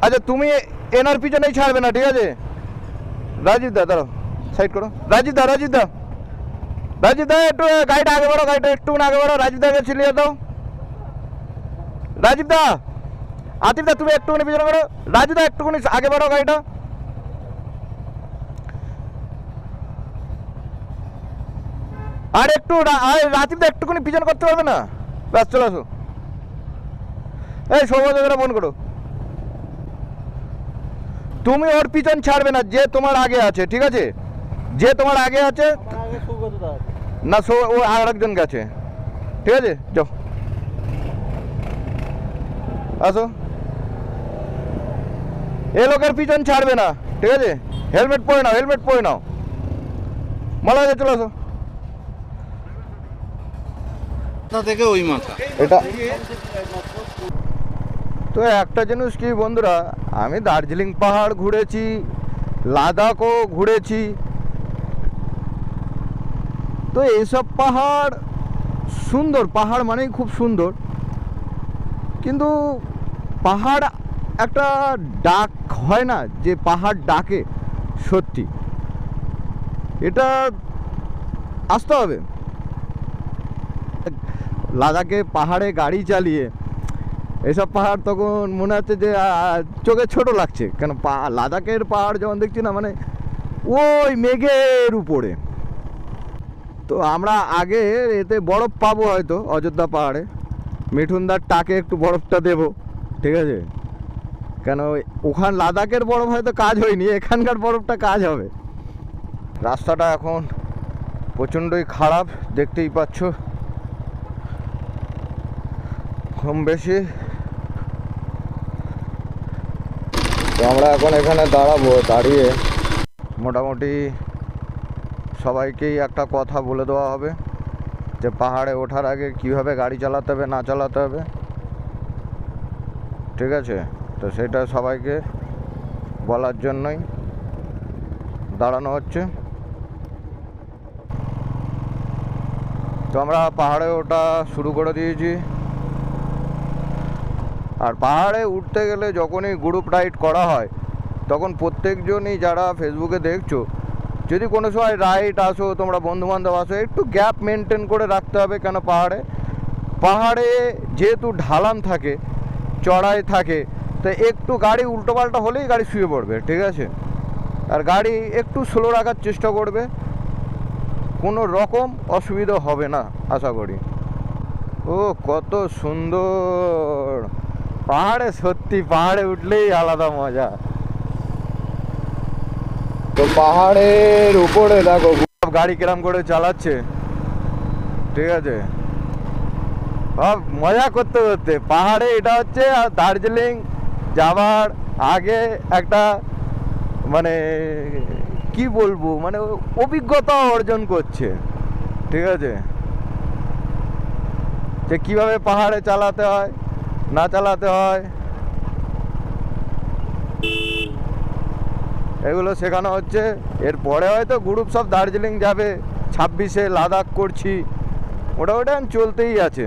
আচ্ছা তুমি এনার পিছনেই ছাড়বে না, ঠিক আছে? রাজীব দা দাঁড়াও, সাইড করো। রাজীব দা একটু গাড়িটা আগে বাড়ো, গাড়িটা একটু আগে বাড়ো। রাজীব দাকে ছিলিয়ে দাও। রাজীব দা, আতিফ দা তুমি একটুখানি পিছনে করো। রাজু দা একটুখানি আগে বাড়ো গাড়িটা। আর একটু রাজীব দা একটুখানি পিছনে করতে পারবে না? ব্যাস চলে আসো। এই সৌভাগ্যটা ফোন করো। তুমি ওর পিছন ছাড়বে না, যে তোমার আগে আছে, ঠিক আছে? যে তোমার আগে আছে না, ও আর একজন গেছে, ঠিক আছে? যাও আসো। এ লোকের পিছন ছাড়বে না, ঠিক আছে? হেলমেট পরে নাও, হেলমেট পরে নাও। মালা হয়ে চলে আসো। থেকে ওই মাথা এটা তো একটা জিনিস কি বন্ধুরা, আমি দার্জিলিং পাহাড় ঘুরেছি, লাদাখও ঘুরেছি, তো এইসব পাহাড় সুন্দর, পাহাড় মানেই খুব সুন্দর, কিন্তু পাহাড় একটা ডাক হয় না, যে পাহাড় ডাকে সত্যি, এটা আসতে হবে। লাদাখে পাহাড়ে গাড়ি চালিয়ে এসব পাহাড় তখন মনে হচ্ছে যে চোখে ছোট লাগছে, কেন লাদাখের পাহাড় যেমন দেখছি না, মানে ওই মেঘের উপরে। তো আমরা আগে এতে বরফ পাবো হয়তো অযোধ্যা পাহাড়ে, মিঠুনদার টাকে একটু বরফটা দেবো, ঠিক আছে? কেন ওখান লাদাখের বরফ হয়তো কাজ হয়নি, এখানকার বরফটা কাজ হবে। রাস্তাটা এখন প্রচণ্ডই খারাপ, দেখতেই পাচ্ছ, কম বেশি। তো আমরা এখন এখানে দাঁড়াবো, দাঁড়িয়ে মোটামুটি সবাইকেই একটা কথা বলে দেওয়া হবে যে পাহাড়ে ওঠার আগে কীভাবে গাড়ি চালাতে হবে না চালাতে হবে, ঠিক আছে? তো সেটা সবাইকে বলার জন্যই দাঁড়ানো হচ্ছে। তো আমরা পাহাড়ে ওঠা শুরু করে দিয়েছি। আর পাহাড়ে উঠতে গেলে যখনই গ্রুপ রাইড করা হয়, তখন প্রত্যেকজনই যারা ফেসবুকে দেখছো, যদি কোনো সময় রাইড আসো, তোমরা বন্ধুবান্ধব আসো, একটু গ্যাপ মেনটেন করে রাখতে হবে। কেন পাহাড়ে যেহেতু ঢালান থাকে, চড়াই থাকে, তো একটু গাড়ি উল্টোপাল্টা হলেই গাড়ি শুয়ে পড়বে, ঠিক আছে? আর গাড়ি একটু স্লো রাখার চেষ্টা করবে, কোনো রকম অসুবিধা হবে না আশা করি। ও কত সুন্দর পাহাড়ে, সত্যি পাহাড়ে উঠলেই আলাদা মজা। তো পাহাড়ের উপরে দেখো গাড়ি কিরম করে চালাচ্ছে, ঠিক আছে? সব মজা করতে করতে পাহাড়ে, এটা হচ্ছে দার্জিলিং যাওয়ার আগে একটা মানে কি বলবো, মানে অভিজ্ঞতা অর্জন করছে, ঠিক আছে? যে কিভাবে পাহাড়ে চালাতে হয় না চালাতে হয়, এগুলো শেখানো হচ্ছে। এরপরে হয়তো গ্রুপ সব দার্জিলিং যাবে, 26-এ লাদাখ করছি, ওটা চলতেই আছে।